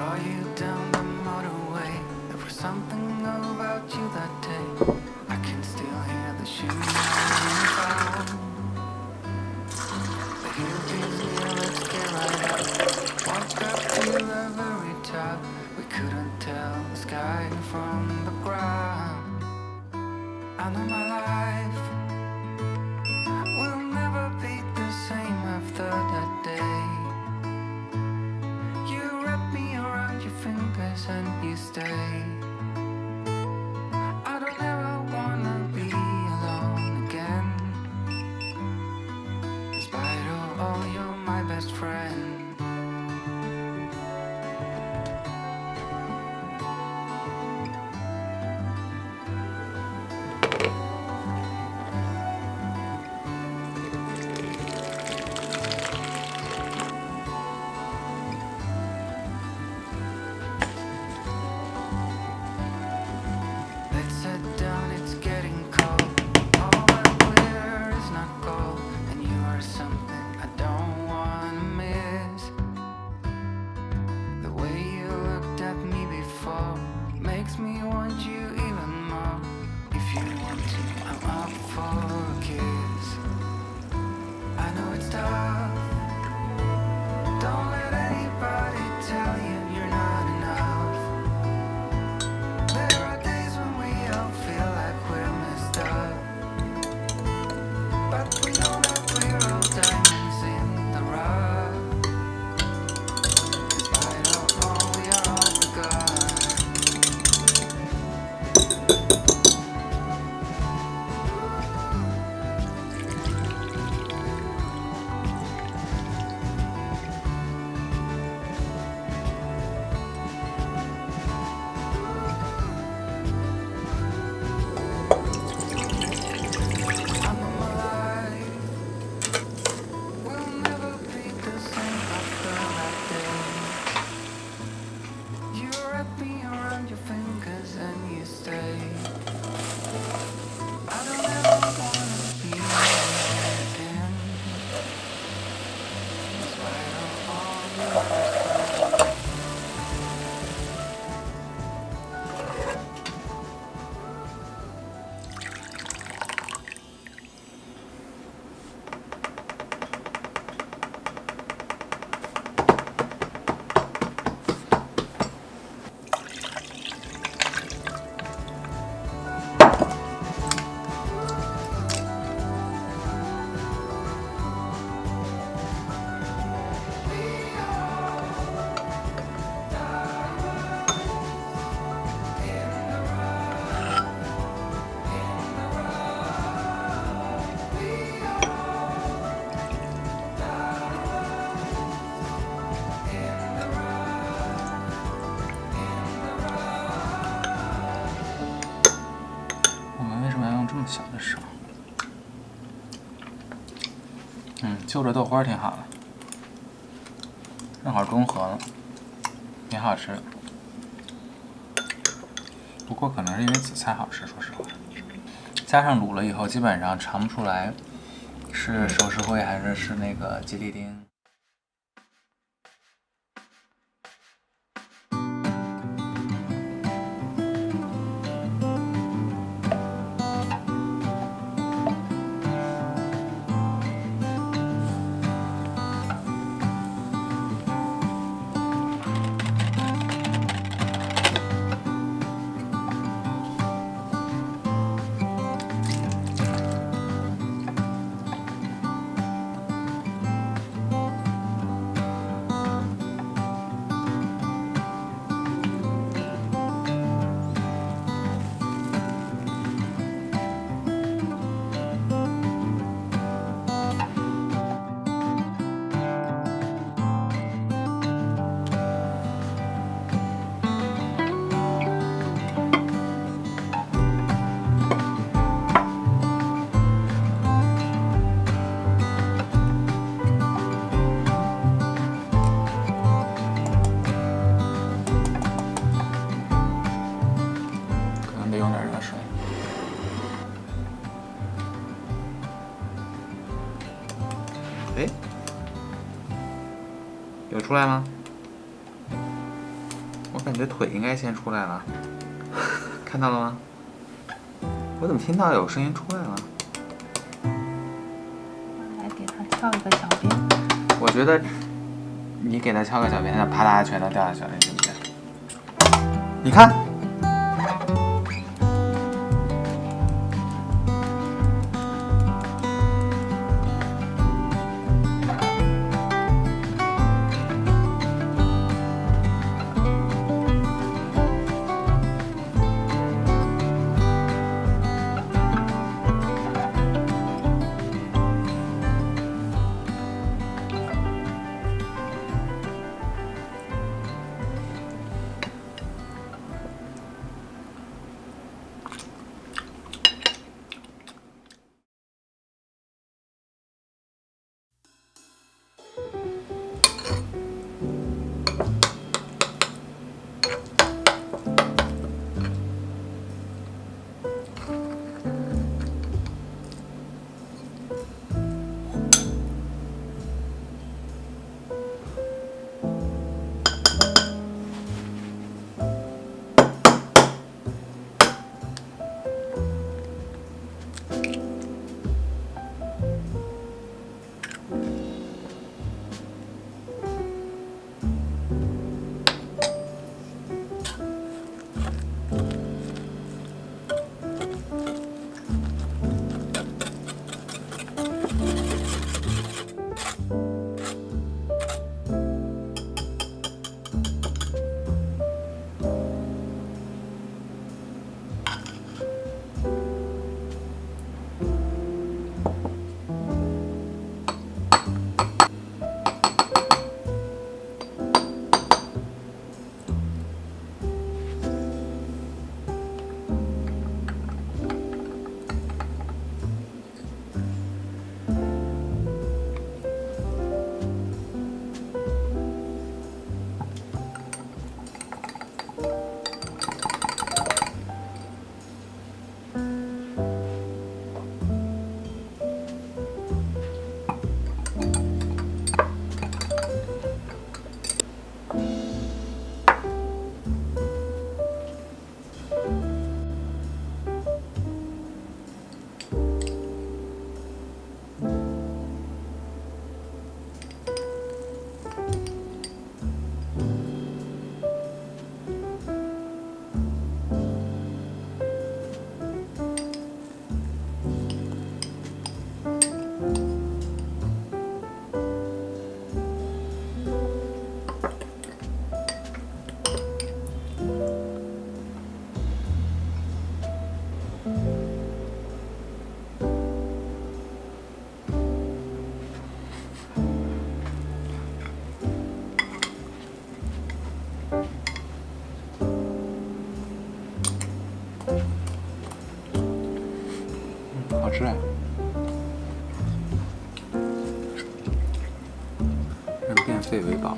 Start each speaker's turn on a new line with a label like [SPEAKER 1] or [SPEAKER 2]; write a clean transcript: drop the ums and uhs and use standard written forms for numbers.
[SPEAKER 1] saw you down the motorway. There was something about you that day. I can still hear the shoes on the hill is near, let's get right up. Walk up to the very top. We couldn't tell the sky from the ground. I know my life will never be the same after that day. You wrap me around your fingers and you stay. I don't ever wanna be alone again. Despite all, you're my best friend. Let's sit down, it's getting cold. All that glitter is not gold, and you are something I don't wanna miss. The way you looked at me before makes me want you even more. If you want to, I'm up for a kiss. I know it's tough. Don't let anybody tell you you're not enough. There are days when we all feel like we're messed up, but we know that we're all diamonds in the rough. Despite all, we are all we got. I'm in my life will never be the same after that day. You wrap me around your fingers and you stay. I don't ever wanna be alone again. Despite all, you're my best friend.我们为什么要用这么小的勺？就着豆花挺好的，正好中和了，挺好吃的。不过可能是因为紫菜好吃，说实话，加上卤了以后，基本上尝不出来是手撕灰还是那个吉利丁。有出来吗？
[SPEAKER 2] 感觉腿应该先出来了，看到了吗？我怎么听到有声音出来了？
[SPEAKER 3] 来给他敲一个小边。
[SPEAKER 2] 我觉得你给他敲个小边，他啪嗒全都掉下去了，对不对？你看。好吃啊！人变废为宝。